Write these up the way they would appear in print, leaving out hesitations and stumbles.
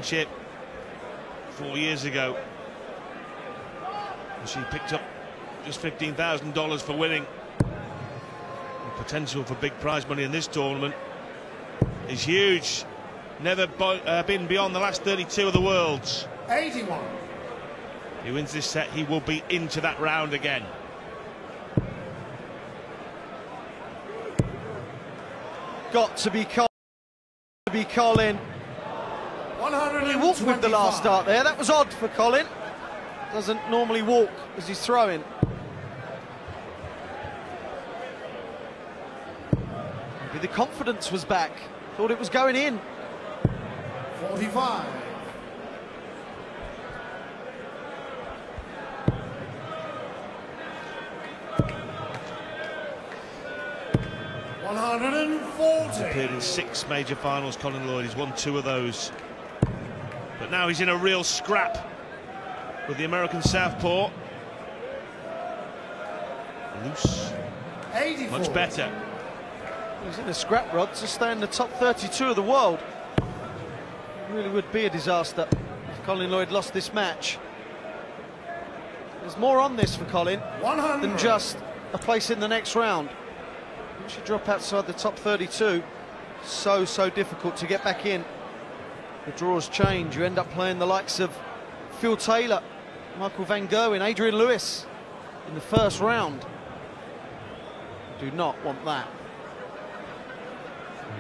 Chip 4 years ago. And she picked up just $15,000 for winning. The potential for big prize money in this tournament is huge. Never been beyond the last 32 of the Worlds. 81. He wins this set, he will be into that round again. Got to be Colin. He walked with the last start there. That was odd for Colin. Doesn't normally walk as he's throwing. Maybe the confidence was back. Thought it was going in. 45. He's appeared in 6 major finals, Colin Lloyd. He's won 2 of those. But now he's in a real scrap with the American southpaw. Loose. 84. Much better. He's in a scrap, Rod, to stay in the top 32 of the world. It really would be a disaster if Colin Lloyd lost this match. There's more on this for Colin 100. than just a place in the next round. Once you drop outside the top 32, so difficult to get back in. The draws change. You end up playing the likes of Phil Taylor, Michael van Gerwen, Adrian Lewis in the first round. Do not want that.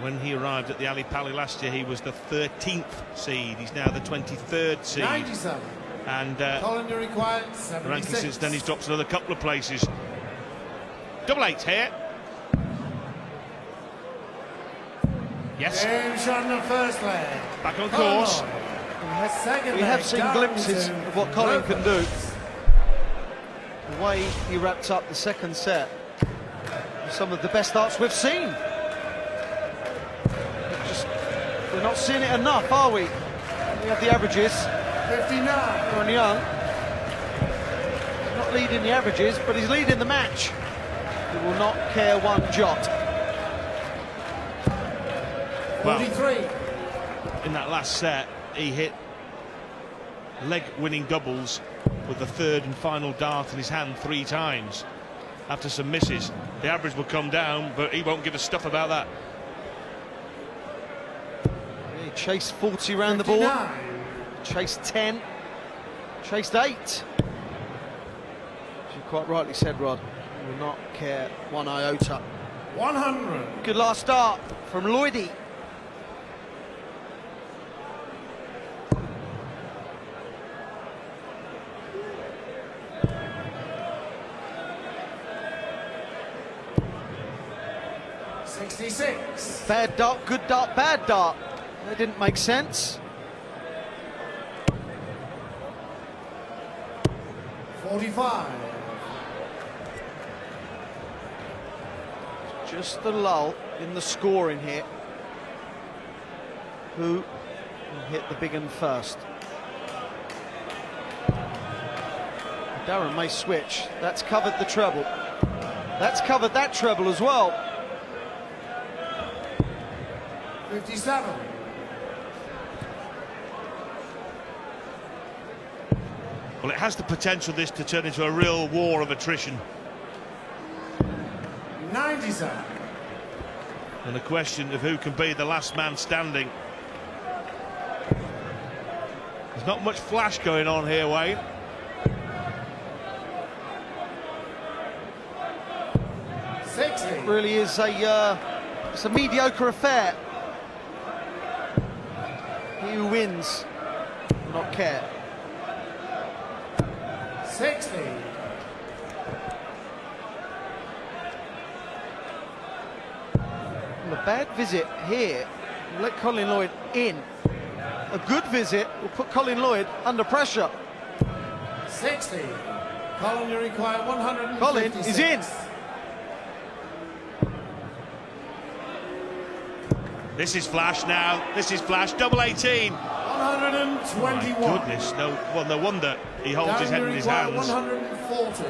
When he arrived at the Ali Pali last year, he was the 13th seed. He's now the 23rd seed. 97. And Colin, you required the 76. ranking since then, he's dropped another couple of places. Double 8 here. Yes. Game shot in the first leg. Back on course. We have seen glimpses of what Colin can do. The way he wrapped up the second set, some of the best starts we've seen. We're not seeing it enough, are we? We have the averages. 59. Aaron Young. He's not leading the averages, but he's leading the match. He will not care one jot. 43. In that last set, he hit leg-winning doubles with the third and final dart in his hand 3 times. After some misses, the average will come down, but he won't give a stuff about that. He chased 40 round the board, chased 10, chased 8. As you quite rightly said, Rod, he will not care one iota. 100. Good last start from Lloyd. Bad dart, good dart, bad dart. That didn't make sense. 45. Just the lull in the scoring here. Who will hit the big one first? Darin may switch. That's covered the treble. That's covered that treble as well. 57. Well, it has the potential, this, to turn into a real war of attrition. 97. And a question of who can be the last man standing. There's not much flash going on here, Wayne. 60. It really is it's a mediocre affair. He who wins will not care. 60. Well, a bad visit here will let Colin Lloyd in. A good visit will put Colin Lloyd under pressure. 60. Colin, you require 156. Colin is in. This is flash now. This is flash. Double 18. 121. My goodness, no wonder he holds his head in his hands. 140.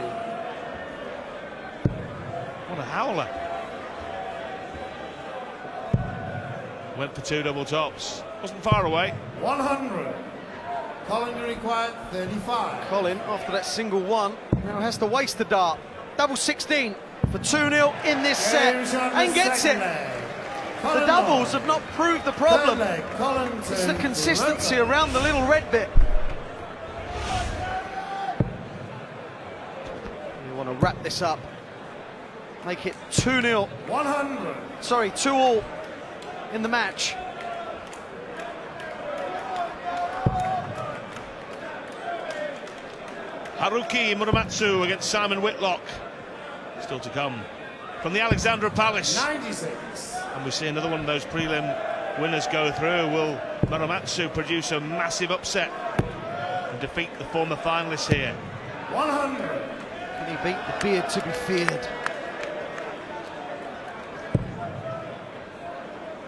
What a howler. Went for 2 double tops. Wasn't far away. 100. Colin, you require 35. Colin, after that single one, now has to waste the dart. Double 16 for 2-0 in this set, and gets it. The doubles have not proved the problem. It's the consistency around the little red bit. You want to wrap this up. Make it 2-0. 100. Sorry, 2-all in the match. Haruki Muramatsu against Simon Whitlock. Still to come from the Alexandra Palace. 96. And we see another one of those prelim winners go through. Will Muramatsu produce a massive upset and defeat the former finalists here? 100. Can he beat the beard to be feared?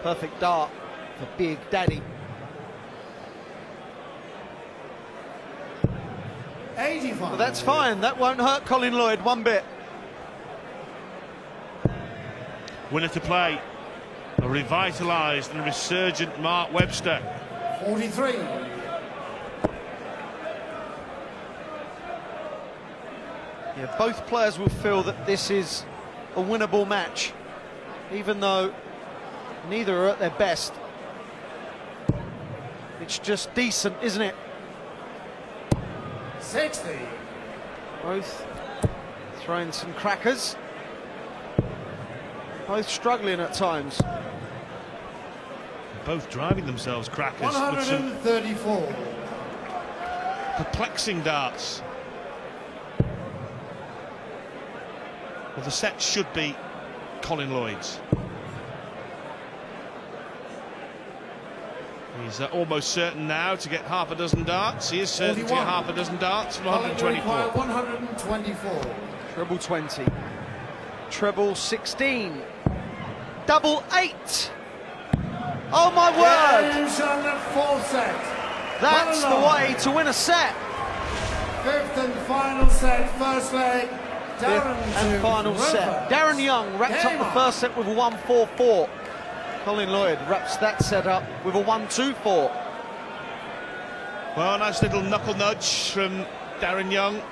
Perfect dart for Big Daddy. 85. But that's fine. That won't hurt Colin Lloyd one bit. Winner to play, a revitalised and resurgent Mark Webster. 43. Yeah, both players will feel that this is a winnable match, even though neither are at their best. It's just decent, isn't it? 60. Both throwing some crackers. Both struggling at times. Both driving themselves crackers with some 134. perplexing darts. Well, the set should be Colin Lloyd's. He's almost certain now to get half a dozen darts. He is certain 41. to get half a dozen darts from Colin, you require 124. 124. Treble 20. Treble 16. Double 8. Oh my word! Games on the fourth set. That's the way to win a set. Fifth and final set, first leg. Darin And final set. Darin Young wraps up the first set with a 1-4-4. Colin Lloyd wraps that set up with a 1-2-4. Well, nice little knuckle nudge from Darin Young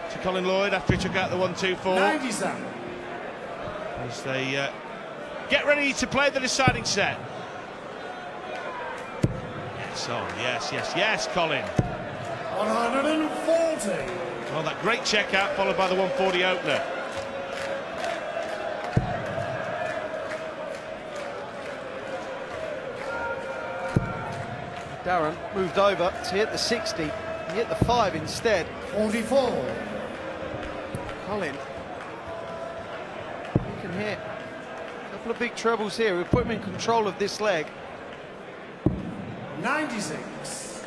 to Colin Lloyd after he took out the 1-2-4. 97. As they get ready to play the deciding set. Yes, oh, yes, Colin. 140. Well, that great check out followed by the 140 opener. Darin moved over to hit the 60. He hit the 5 instead. 44. Colin. He can hit a couple of big trebles here. We put him in control of this leg. 96.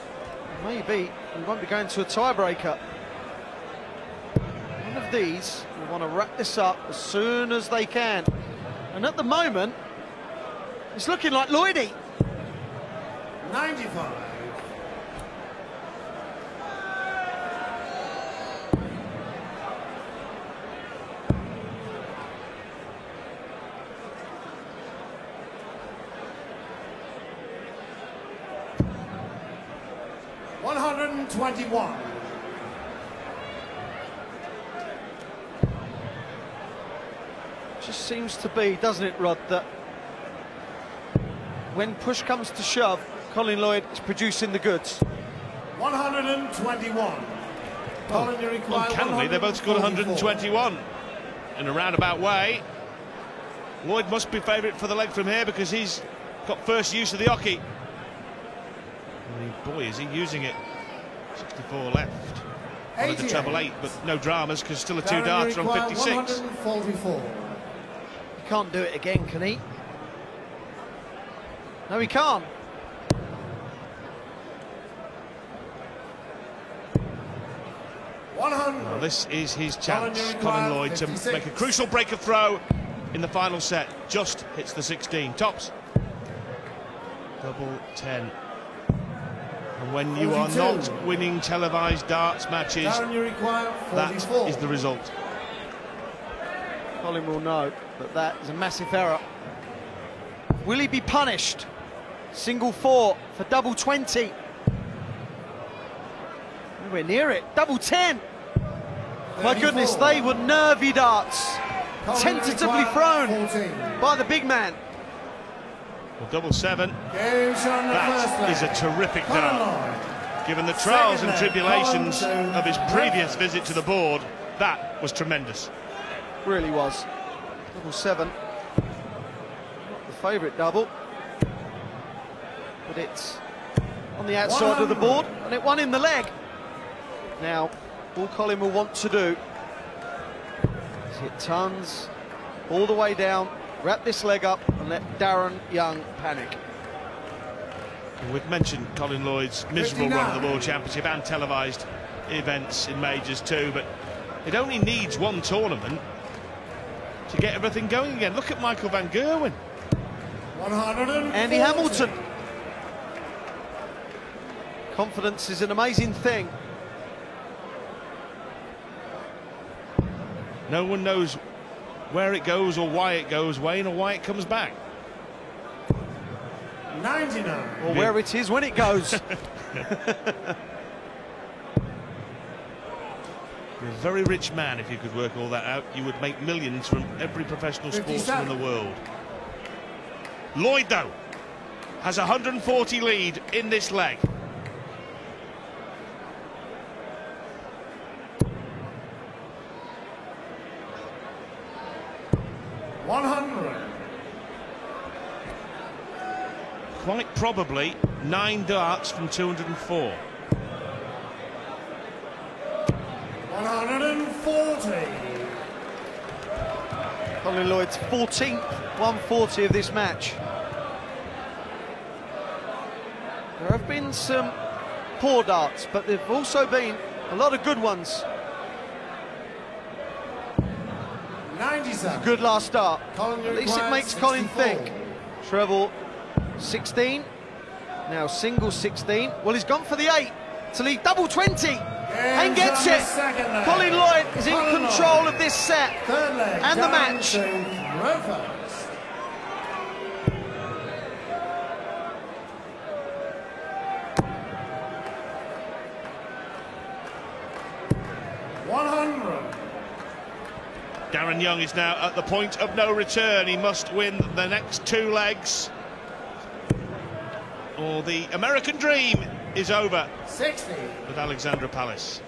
Maybe we won't be going to a tiebreaker. One of these will want to wrap this up as soon as they can. And at the moment, it's looking like Lloydie. 95. $121. Just seems to be, doesn't it, Rod, that when push comes to shove, Colin Lloyd is producing the goods. 121. Colin, you require Uncannily, they both scored 121 in a roundabout way. Lloyd must be favourite for the leg from here because he's got first use of the hockey. Boy, is he using it. 64 left. One of the treble 8, but no dramas because still a 2 darts from 56. 144. He can't do it again, can he? No, he can't. Well, this is his chance, Colin Lloyd, to make a crucial break of throw in the final set. Just hits the 16. Tops. Double 10. And when you are not winning televised darts matches, that is the result. Colin will know that that is a massive error. Will he be punished? Single 4 for double 20. Nowhere near it. Double 10. My goodness, they were nervy darts. Colin Tentatively thrown 14. by the big man. Well, double 7. That is a terrific dart. Given the trials and tribulations of his previous visit to the board, that was tremendous. Really was. Double 7. Not the favourite double, but it's on the outside of the board, and it won in the leg. Now, all Colin will want to do is hit tons all the way down, wrap this leg up, and let Darin Young panic. We've mentioned Colin Lloyd's miserable 59. run of the World Championship and televised events in majors too, but it only needs one tournament to get everything going again. Look at Michael van Gerwen. Andy Hamilton. Confidence is an amazing thing. No one knows where it goes or why it goes, Wayne, or why it comes back. 99. Or where it is when it goes. You're a very rich man if you could work all that out. You would make millions from every professional sportsman in the world. Lloyd, though, has a 140 lead in this leg. Quite probably 9 darts from 204. 140. Colin Lloyd's 14th 140 of this match. There have been some poor darts, but there have also been a lot of good ones. 97. Good last start. Colin, At least it requires makes Colin 64. think. Treble 16, now single 16. Well, he's gone for the 8 to lead double 20 and gets it. Colin Lloyd is in control of this set and the match. Reverse. 100. Darin Young is now at the point of no return. He must win the next 2 legs, or the American dream is over 60. with Alexandra Palace.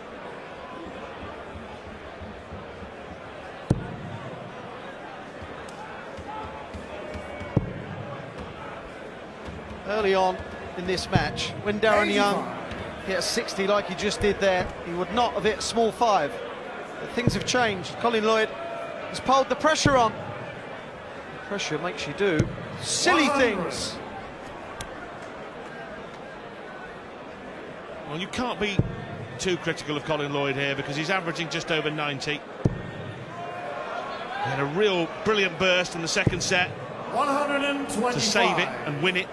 Early on in this match, when Darin Young hit a 60 like he just did there, he would not have hit a small 5. But things have changed. Colin Lloyd has pulled the pressure on. The pressure makes you do silly 100. things. Well, you can't be too critical of Colin Lloyd here because he's averaging just over 90. He had a real brilliant burst in the second set 125. to save it and win it.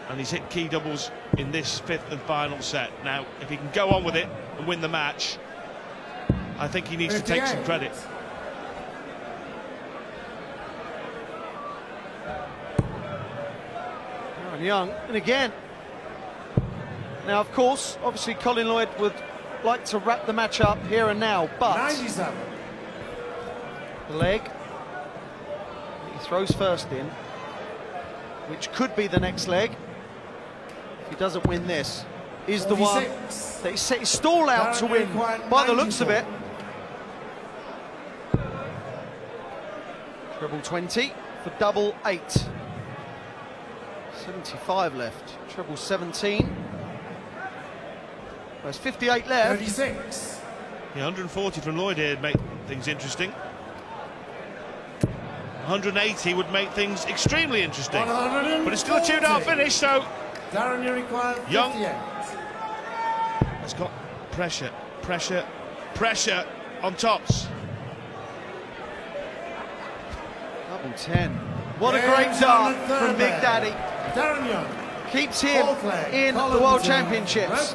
And he's hit key doubles in this 5th and final set. Now, if he can go on with it and win the match, I think he needs to take some credit. Darin Young, and again. Now, of course, obviously Colin Lloyd would like to wrap the match up here and now, but 97. the leg he throws first in, which could be the next leg if he doesn't win this, is 46. the one that he set his stall out to win by the looks of it. Treble 20 for double 8. 75 left. Treble 17. There's 58 left. 36. Yeah, 140 from Lloyd here would make things interesting. 180 would make things extremely interesting. But it's still a 2-dart finish, so Darin, you require 58. Young has got pressure, pressure, pressure on tops. Double 10. What a great dart from Big Daddy. Darin Young. Keeps him in the World Championships.